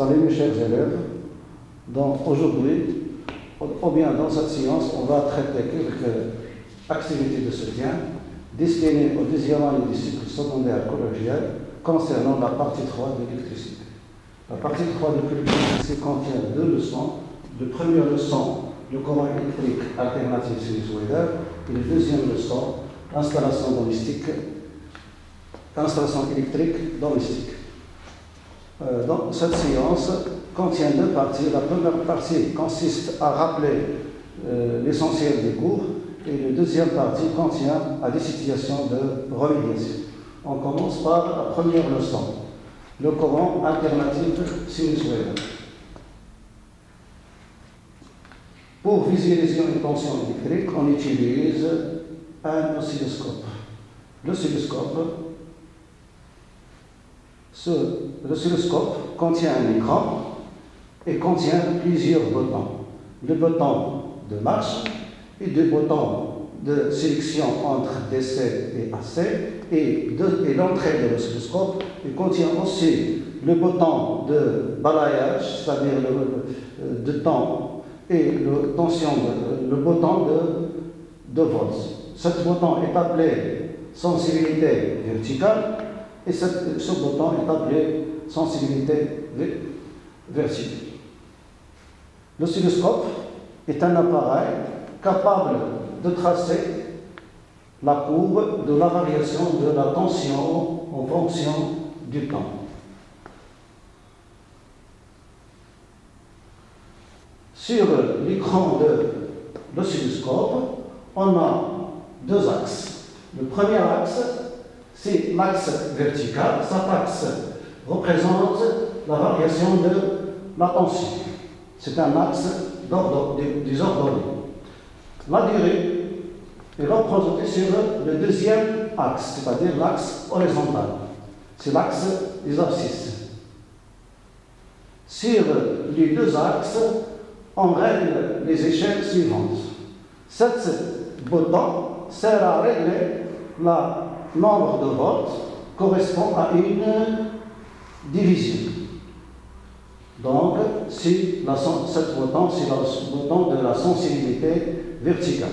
Salut mes chers élèves, donc aujourd'hui, ou bien dans cette séance, on va traiter quelques activités de soutien destinées au deuxième année du cycle secondaire collégial concernant la partie 3 de l'électricité. La partie 3 de l'électricité contient deux leçons. La première leçon, le courant électrique alternatif sinusoïdal, et la deuxième leçon, l'installation électrique domestique. Donc, cette séance contient deux parties. La première partie consiste à rappeler l'essentiel des cours et la deuxième partie contient à des situations de remédiation. On commence par la première leçon, le courant alternatif sinusoïdal. Pour visualiser une tension électrique, on utilise un oscilloscope. L'oscilloscope contient un écran et contient plusieurs boutons. Le bouton de marche et deux boutons de sélection entre DC et AC et l'entrée de l'oscilloscope. Il contient aussi le bouton de balayage, c'est-à-dire de temps, et le bouton de volts. Ce bouton est appelé sensibilité verticale et ce bouton est appelé sensibilité verticale. L'oscilloscope est un appareil capable de tracer la courbe de la variation de la tension en fonction du temps. Sur l'écran de l'oscilloscope, on a deux axes. Le premier axe, c'est l'axe vertical. Cet axe représente la variation de la tension. C'est un axe désordonné. La durée est représentée sur le deuxième axe, c'est-à-dire l'axe horizontal. C'est l'axe des abscisses. Sur les deux axes, on règle les échelles suivantes. Cet bouton sert à régler le nombre de volts correspond à une division. Donc, si cet bouton, c'est le bouton de la sensibilité verticale.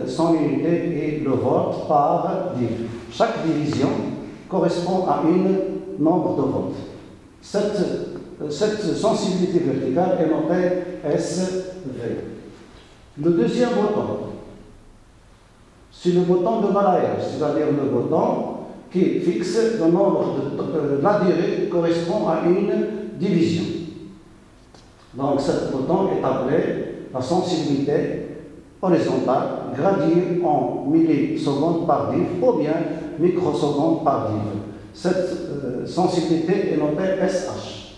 Son unité est le volt par div. Chaque division correspond à un nombre de volts. Cette sensibilité verticale est notée SV. Le deuxième bouton, c'est le bouton de balayage, c'est-à-dire le bouton qui fixe le nombre de la durée correspond à une division. Donc, ce bouton est appelé la sensibilité horizontale, graduée en millisecondes par div ou bien microsecondes par div. Cette sensibilité est notée SH.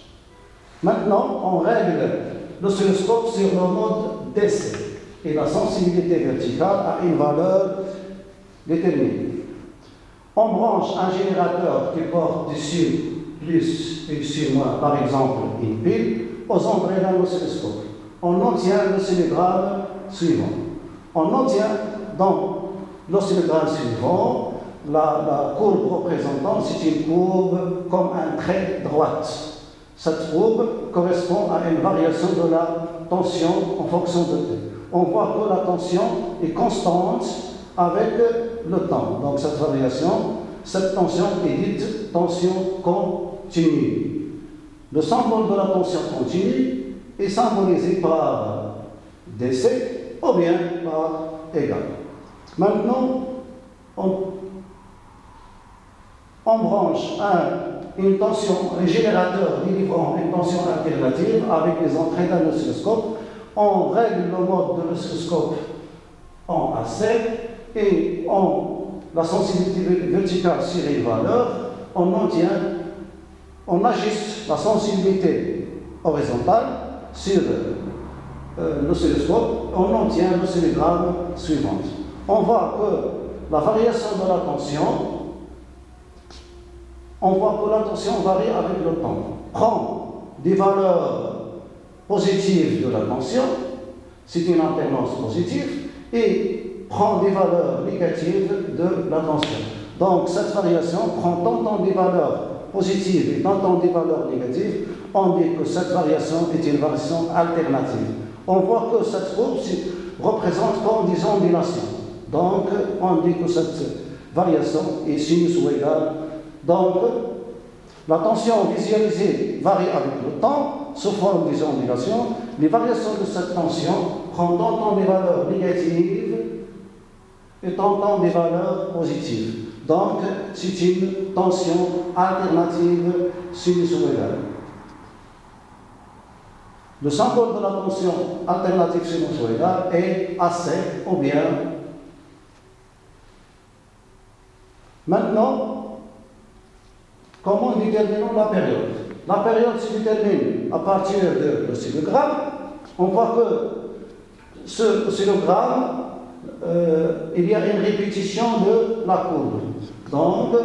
Maintenant, on règle l'oscilloscope sur le mode DC et la sensibilité verticale a une valeur déterminée. On branche un générateur qui porte dessus plus et dessus moins, par exemple une pile, aux entrées d'un oscilloscope. On obtient l'oscillogramme suivant. On obtient dans l'oscillogramme suivant la courbe représentante, c'est une courbe comme un trait droite. Cette courbe correspond à une variation de la tension en fonction de T. On voit que la tension est constante avec le temps. Donc cette tension est dite tension continue. Le symbole de la tension continue est symbolisé par DC ou bien par égal. Maintenant, on branche un générateur délivrant une tension alternative avec les entrées d'un oscilloscope. On règle le mode de l'oscilloscope en AC et la sensibilité verticale sur une valeur, on ajuste la sensibilité horizontale sur l'oscilloscope, on obtient l'oscillogramme suivant. On voit que la variation de la tension, varie avec le temps. Prend des valeurs positives de la tension, c'est une alternance positive, et prend des valeurs négatives de la tension. Donc cette variation prend tant des valeurs positive et tant des valeurs négatives, on dit que cette variation est une variation alternative. On voit que cette courbe représente comme des ondulations. Donc, on dit que cette variation est sinusoïdale. Donc, la tension visualisée varie avec le temps, sous forme des ondulations. Les variations de cette tension prennent tantôt des valeurs négatives et tantôt des valeurs positives. Donc, c'est une tension alternative sinusoïdale. Le symbole de la tension alternative sinusoïdale est AC ou bien. Maintenant, comment déterminons la période? La période se détermine à partir de l'oscillogramme. On voit que ce oscillogramme, il y a une répétition de la courbe. Donc,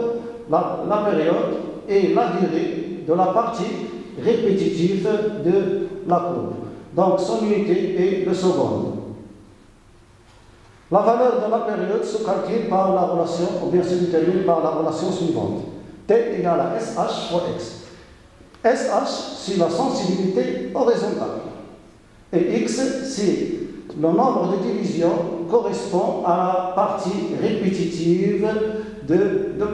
la période est la durée de la partie répétitive de la courbe. Donc, son unité est le seconde. La valeur de la période se calcule par la relation, ou bien se détermine par la relation suivante. T égale à SH fois X. SH, c'est la sensibilité horizontale. Et X, c'est le nombre de divisions correspond à la partie répétitive de la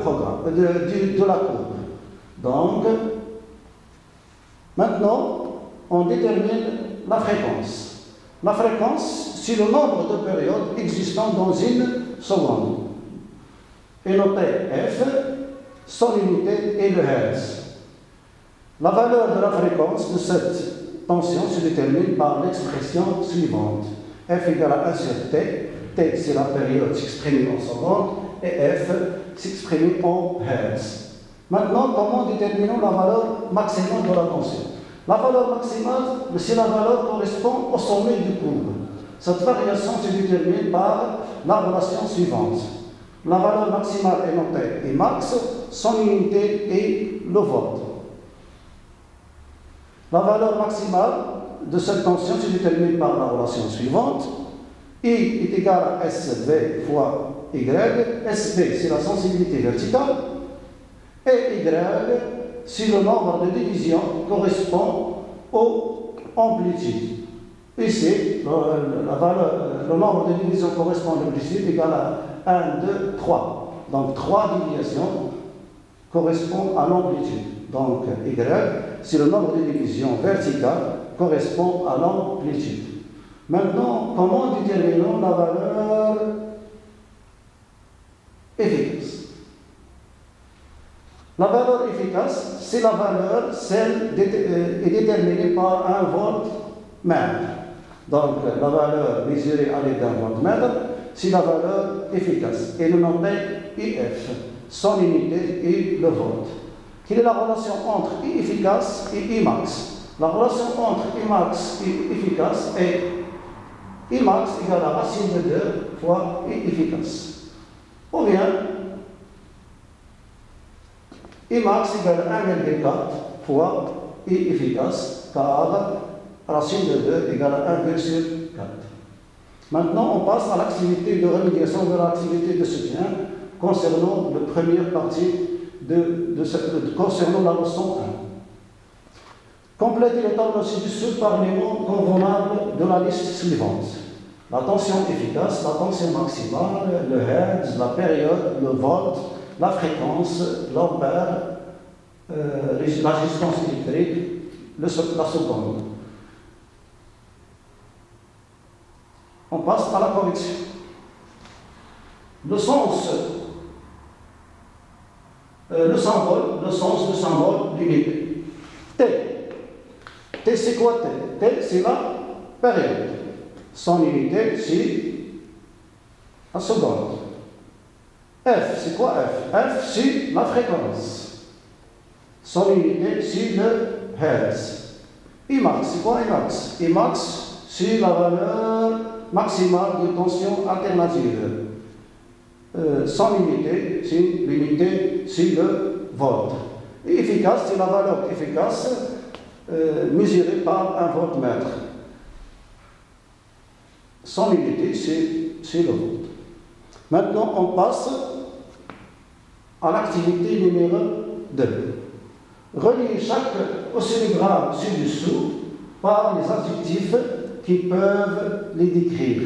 courbe. Donc, maintenant, on détermine la fréquence. La fréquence, c'est le nombre de périodes existant dans une seconde. Et notez F, son unité est le Hertz. La valeur de la fréquence de cette tension se détermine par l'expression suivante. F égale à 1 sur T. T, c'est la période s'exprime en secondes, et F s'exprime en Hertz. Maintenant, comment déterminons la valeur maximale de la tension? La valeur maximale, c'est la valeur correspond au sommet du courbe. Cette variation se détermine par la relation suivante. La valeur maximale est notée Emax, son unité est le volt. La valeur maximale de cette tension se détermine par la relation suivante. I est égal à SV fois Y. SV, c'est la sensibilité verticale. Et Y, c'est le nombre de divisions correspond aux amplitudes. Ici, le nombre de divisions correspond à l'amplitude égal à 1, 2, 3. Donc 3 divisions correspondent à l'amplitude. Donc Y, c'est le nombre de divisions verticales correspond à l'amplitude. Maintenant, comment déterminons la valeur efficace? La valeur efficace, c'est la valeur, celle est déterminée par un voltmètre. Donc, la valeur mesurée à l'aide d'un voltmètre, c'est la valeur efficace. Et le nom est IF. Son unité est le volt. Quelle est la relation entre I efficace et Imax? La relation entre Imax et efficace est Imax égale à racine de 2 fois I efficace. Ou bien, Imax égale à 1,4 fois I efficace, car racine de 2 égale à 1,4 sur 4. Maintenant, on passe à l'activité de remédiation de l'activité de soutien concernant la première partie concernant la leçon 1. Complétez le tableau ci-dessous par les mots convenables de la liste suivante. La tension efficace, la tension maximale, le hertz, la période, le volt, la fréquence, l'ampère, la résistance électrique, la seconde. On passe à la correction. Le sens du symbole d'unité. T. T, c'est quoi T? T, c'est la période. Son unité, c'est la seconde. F, c'est quoi F? F, c'est la fréquence. Son unité, c'est le hertz. Imax, c'est quoi Imax? Imax, c'est la valeur maximale de tension alternative. Son unité, c'est le volt. Et efficace, c'est la valeur efficace mesurée par un voltmètre. Son unité, c'est le volt. Maintenant, on passe à l'activité numéro 2. Relier chaque oscillogramme ci-dessous par les adjectifs qui peuvent les décrire.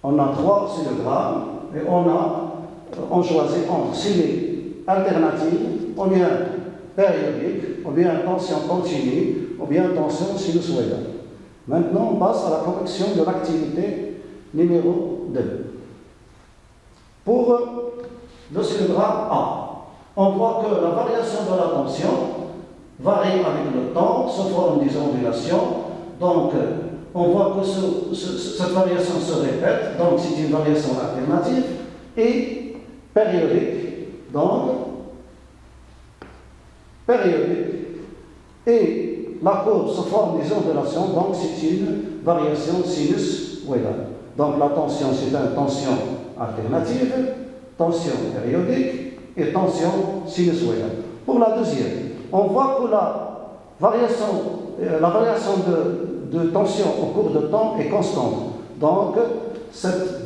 On a 3 oscillogrammes et on choisit entre série alternative, ou bien périodique, ou bien tension continue, ou bien tension sinusoïdale. Maintenant, on passe à la correction de l'activité numéro 2. Pour l'oscillogramme A, on voit que la variation de la tension varie avec le temps sous forme des ondulations. Donc, on voit que cette variation se répète, donc c'est une variation alternative et périodique. Donc, périodique. Et la courbe sous forme des ondulations, donc c'est une variation sinus-ouédale. Donc la tension, c'est une tension alternative, tension périodique et tension sinusoïdale. Pour la deuxième, on voit que la variation de tension au cours de temps est constante. Donc, cette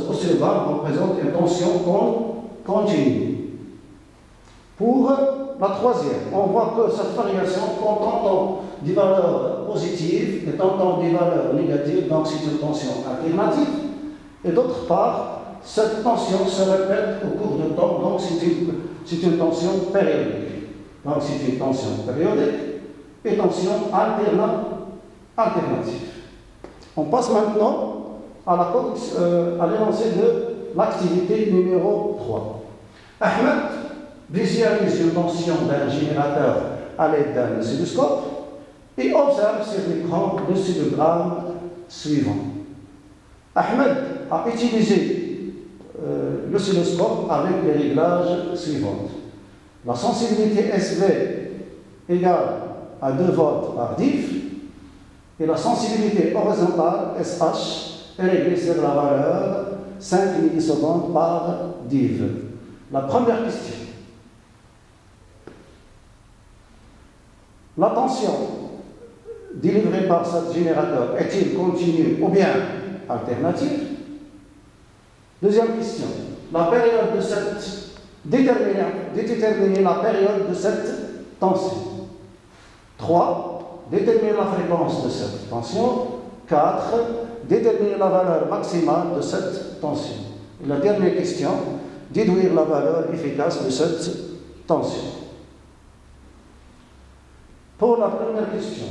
oscillogramme représente une tension continue. Pour la troisième, on voit que cette variation contient des valeurs positives et tantôt des valeurs négatives, donc c'est une tension alternative. Et d'autre part, cette tension se répète au cours du temps, donc c'est une tension périodique. Donc c'est une tension périodique et tension alternative. On passe maintenant à l'énoncé de l'activité numéro 3. Ahmed visualise une tension d'un générateur à l'aide d'un oscilloscope et observe sur l'écran l'oscillogramme suivant. Ahmed a utilisé l'oscilloscope avec les réglages suivants. La sensibilité SV égale à 2 volts par div et la sensibilité horizontale SH est réglée sur la valeur 5 millisecondes par div. La première question. La tension délivrée par ce générateur est-il continue ou bien alternative? Deuxième question. La période de cette déterminer la période de cette tension. 3. Déterminer la fréquence de cette tension. 4. Déterminer la valeur maximale de cette tension. Et la dernière question. Déduire la valeur efficace de cette tension. Pour la première question,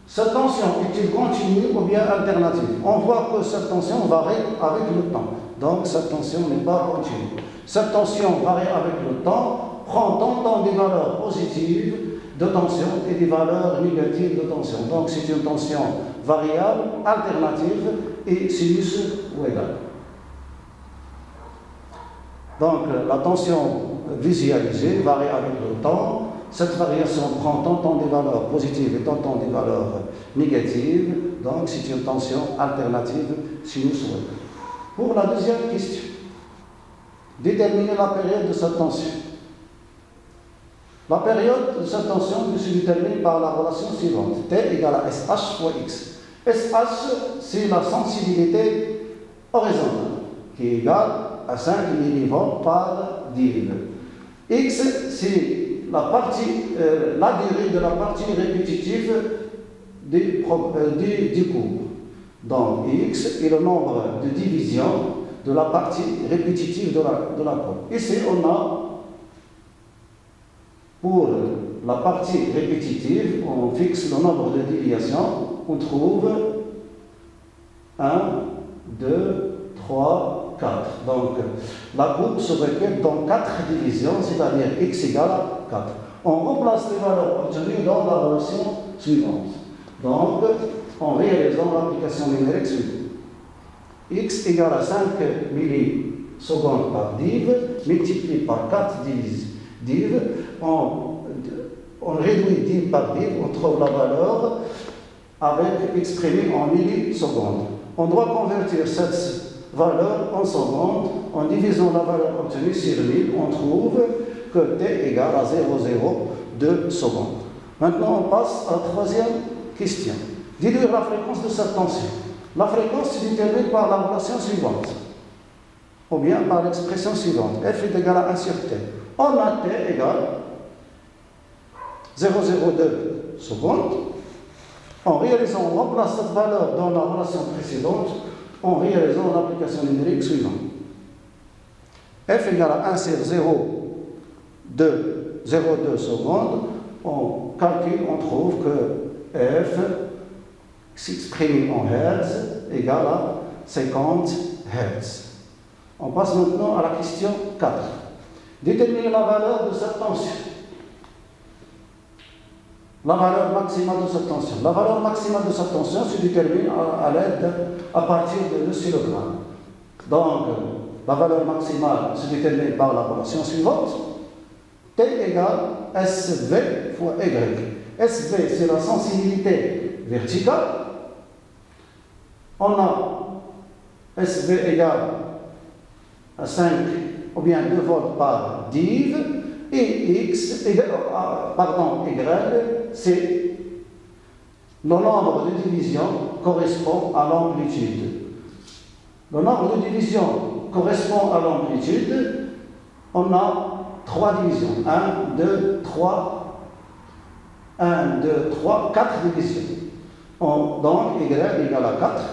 cette tension est-il continue ou bien alternative? On voit que cette tension varie avec le temps. Donc cette tension n'est pas continue. Cette tension varie avec le temps, prend tantôt des valeurs positives de tension et des valeurs négatives de tension. Donc c'est une tension variable, alternative et sinus-ouédale. Donc la tension visualisée varie avec le temps. Cette variation prend tantôt des valeurs positives et tantôt des valeurs négatives. Donc c'est une tension alternative sinus-ouédale. Pour la deuxième question, déterminer la période de cette tension. La période de cette tension se détermine par la relation suivante. T égale à SH fois X. SH, c'est la sensibilité horizontale, qui est égale à 5 millivolts par div. X, c'est la durée de la partie répétitive du cours. Donc, X est le nombre de divisions de la partie répétitive de la courbe. Ici, on a, pour la partie répétitive, on fixe le nombre de déviations. On trouve 1, 2, 3, 4. Donc, la courbe se répète dans 4 divisions, c'est-à-dire X égale à 4. On remplace les valeurs obtenues dans la relation suivante. Donc, en réalisant l'application numérique suivante. X égale à 5 millisecondes par div, multiplié par 4 div. On réduit div par div, on trouve la valeur exprimée en millisecondes. On doit convertir cette valeur en secondes. En divisant la valeur obtenue sur 1000, on trouve que t égale à 0,02 secondes. Maintenant, on passe à la troisième question. Déduire la fréquence de cette tension. La fréquence se détermine par la relation suivante, ou bien par l'expression suivante. F est égal à 1 sur T. On a T égale 0,02 secondes. En réalisant, on remplace cette valeur dans la relation précédente en réalisant l'application numérique suivante. F égale à 1 sur 0,02 secondes. On calcule, on trouve que F s'exprime en Hertz égale à 50 Hertz. On passe maintenant à la question 4. Déterminer la valeur de cette tension. La valeur maximale de cette tension. La valeur maximale de cette tension se détermine à partir de l'oscillogramme. Donc, la valeur maximale se détermine par la relation suivante. T égale SV fois Y. SV, c'est la sensibilité verticale. On a SV égale à 5 ou bien 2 volts par div. Et X, Y, c'est le nombre de divisions correspond à l'amplitude. Le nombre de divisions correspond à l'amplitude. On a 3 divisions. 1, 2, 3. 1, 2, 3, 4 divisions. Donc, Y égale à 4.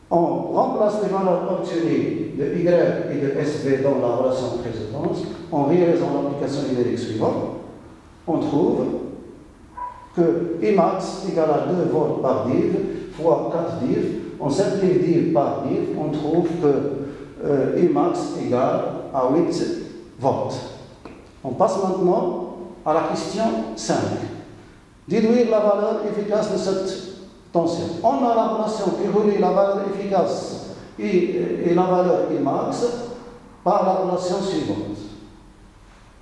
On remplace les valeurs obtenues de Y et de SV dans la relation précédente en réalisant l'application numérique suivante. On trouve que Imax égale à 2 volts par div fois 4 div. On simplifie div par div. On trouve que Imax égale à 8 volts. On passe maintenant à la question 5. Déduire la valeur efficace de cette tension. On a la relation qui relie la valeur efficace et la valeur Imax par la relation suivante.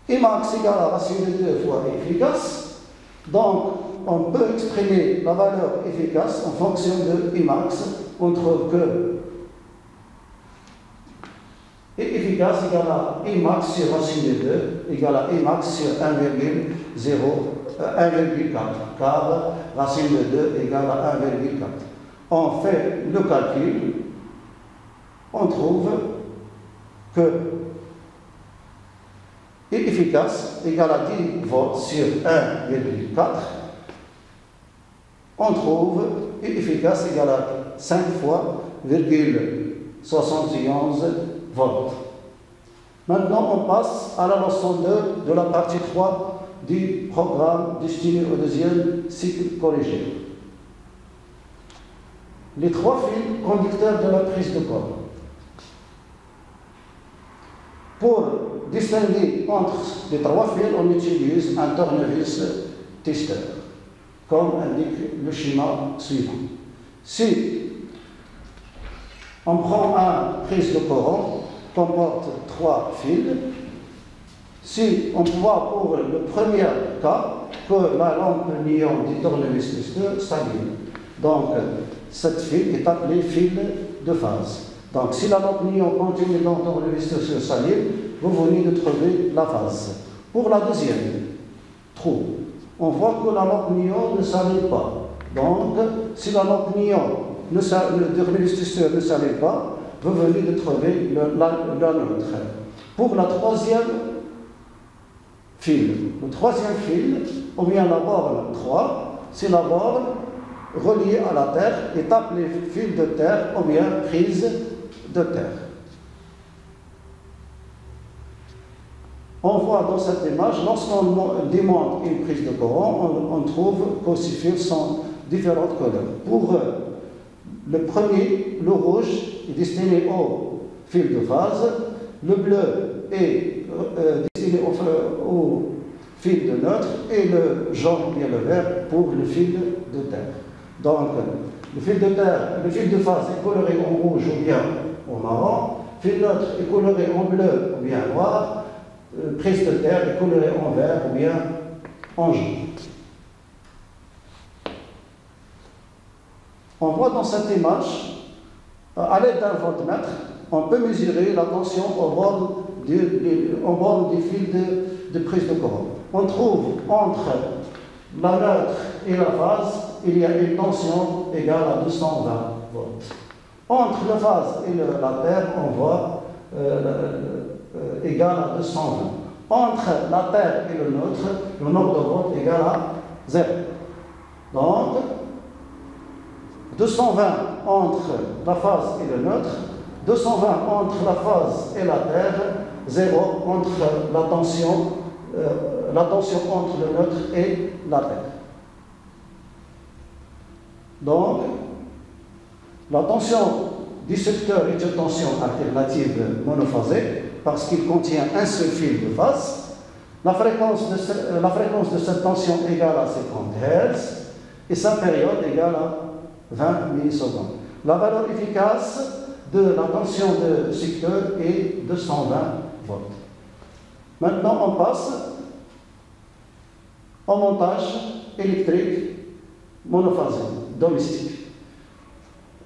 Imax égale à racine de 2 fois efficace. Donc, on peut exprimer la valeur efficace en fonction de Imax. On trouve que efficace égale à Imax sur racine de 2 égale à Imax sur 1,4 car racine de 2 égale à 1,4. On fait le calcul, on trouve que efficace égale à 10 volts sur 1,4. On trouve efficace égale à 5 fois 71 volts. Maintenant, on passe à la leçon 2 de la partie 3 du programme destiné au deuxième cycle collégien. Les 3 fils conducteurs de la prise de corps. Pour distinguer entre les 3 fils, on utilise un tournevis tester, comme indique le schéma suivant. Si on prend un prise de courant comporte 3 fils, si on voit pour le premier cas que la lampe néon du tournevis tester s'allume, donc cette fil est appelée fil de phase. Donc si la lampe néon continue dans le tournevis tester s'allume, vous venez de trouver la phase. Pour la deuxième trou, on voit que la lampe néon ne s'allume pas. Donc si la lampe néon, le tournevis tester ne s'allume pas, vous venez de trouver la nôtre. Pour la troisième fil. Le troisième fil, ou bien la borne 3, c'est la borne reliée à la Terre, est appelée fil de terre ou bien prise de terre. On voit dans cette image, lorsqu'on démonte une prise de courant, on trouve que ces fils sont différentes couleurs. Pour le premier, le rouge est destiné au fil de phase, le bleu est destiné au fil de neutre et le jaune et le vert pour le fil de terre. Donc, le fil de terre, le fil de phase est coloré en rouge ou bien en marron, le fil neutre est coloré en bleu ou bien noir, prise de terre est colorée en vert ou bien en jaune. On voit dans cette image, à l'aide d'un voltmètre, on peut mesurer la tension au bord du fil de prise de courant. On trouve entre la neutre et la phase, il y a une tension égale à 220 volts. Entre la phase et la terre, on voit égale à 220. entre la Terre et le nôtre, le nombre de volts égal à 0. Donc, 220 entre la phase et le nôtre, 220 entre la phase et la Terre, 0 entre la tension entre le nôtre et la Terre. Donc, la tension du secteur est une tension alternative monophasée parce qu'il contient un seul fil de phase. La fréquence de cette tension égale à 50 Hz et sa période égale à 20 millisecondes. La valeur efficace de la tension de secteur est de 120 volts. Maintenant, on passe au montage électrique monophasé, domestique.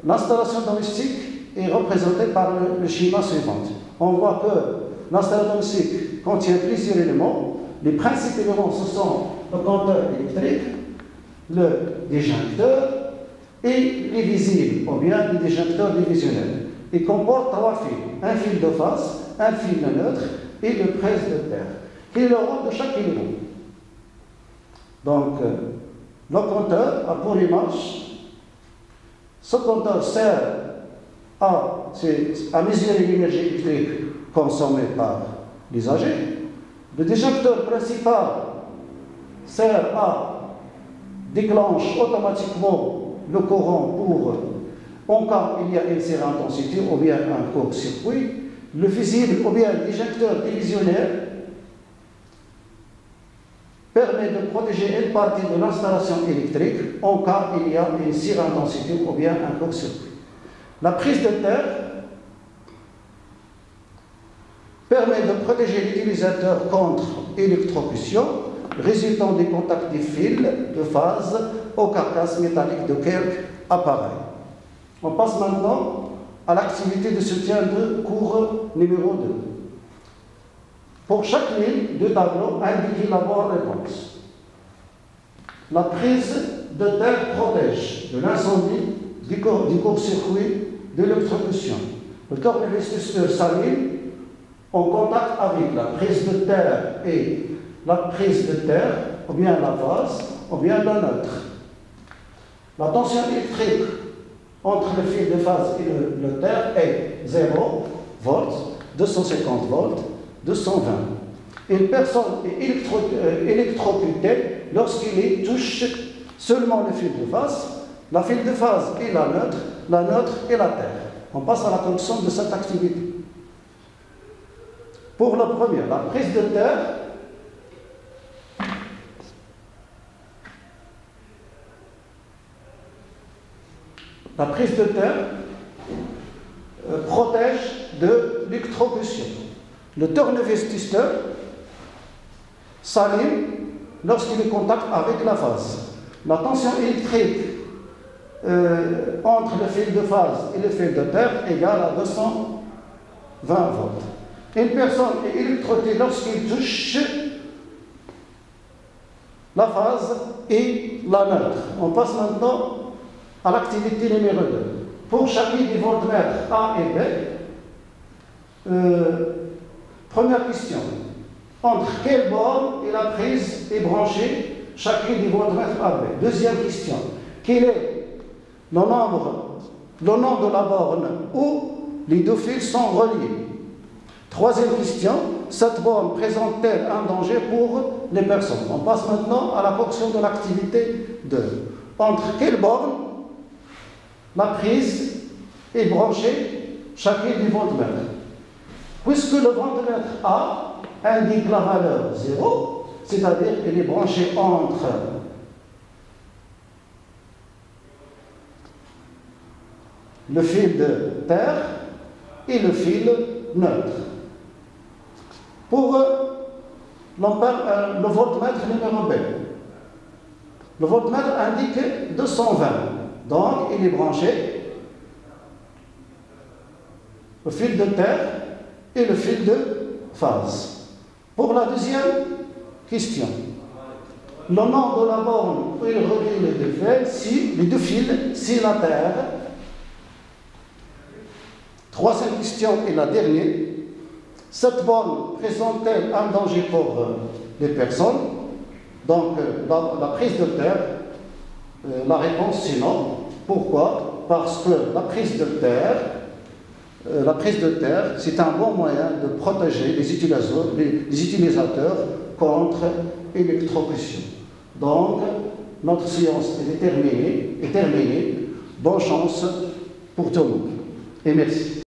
L'installation domestique est représentée par le schéma suivant. On voit que l'installation domestique contient plusieurs éléments. Les principaux éléments, ce sont le compteur électrique, le disjoncteur et les visibles, ou bien les disjoncteurs divisionnels. Il comporte 3 fils, un fil de phase, un fil de neutre et le prise de terre. Quel est le rôle de chaque élément? Donc, le compteur a pour image, ce compteur sert à mesurer l'énergie électrique consommée par l'usager. Le disjoncteur principal sert à déclencher automatiquement le courant en cas il y a une surintensité ou bien un court-circuit. Le fusible ou bien le disjoncteur divisionnaire permet de protéger une partie de l'installation électrique en cas il y a une surintensité ou bien un court-circuit. La prise de terre permet de protéger l'utilisateur contre électrocution résultant des contacts des fils de phase aux carcasses métalliques de quelques appareils. On passe maintenant à l'activité de soutien de cours numéro 2. Pour chaque ligne de tableau, indiquez la bonne réponse. La prise de terre protège de l'incendie, du court-circuit, de l'électrocution. Le corps investisseur s'aligne en contact avec la prise de terre et la prise de terre, ou bien la phase, ou bien la neutre. La tension électrique entre le fil de phase et le terre est 0 volts, 250 volts, 220. Une personne est électrocutée lorsqu'il touche seulement le fil de phase, la fil de phase et la neutre et la terre. On passe à la conclusion de cette activité. Pour la première, la prise de terre, protège de l'électrocution. Le tournevis-testeur s'allume lorsqu'il est en contact avec la phase. La tension électrique entre le fil de phase et le fil de terre égale à 220 volts. Une personne est électrocutée lorsqu'il touche la phase et la neutre. On passe maintenant à l'activité numéro 2. Pour chacun des voltmètres A et B, première question. Entre quelle borne et la prise est branchée chacun des voltmètres A et B? Deuxième question. Quel est le nom de la borne où les deux fils sont reliés? Troisième question. Cette borne présente-t-elle un danger pour les personnes? On passe maintenant à la portion de l'activité 2. Entre quelle borne la prise est branchée chacun des voltmètres? Puisque le voltmètre A indique la valeur 0, c'est-à-dire qu'il est branché entre le fil de terre et le fil neutre. Pour le voltmètre numéro B, le voltmètre indique 220, donc il est branché le fil de terre et le fil de phase. Pour la deuxième question, le nom de la borne où il relie les deux fils, c'est la terre. Troisième question et la dernière, Cette borne présente-t-elle un danger pour les personnes? Donc, dans la prise de terre, la réponse c'est non. Pourquoi? Parce que la prise de terre, c'est un bon moyen de protéger les utilisateurs contre l'électrocution. Donc, notre séance est terminée. Bonne chance pour tout le monde. Et merci.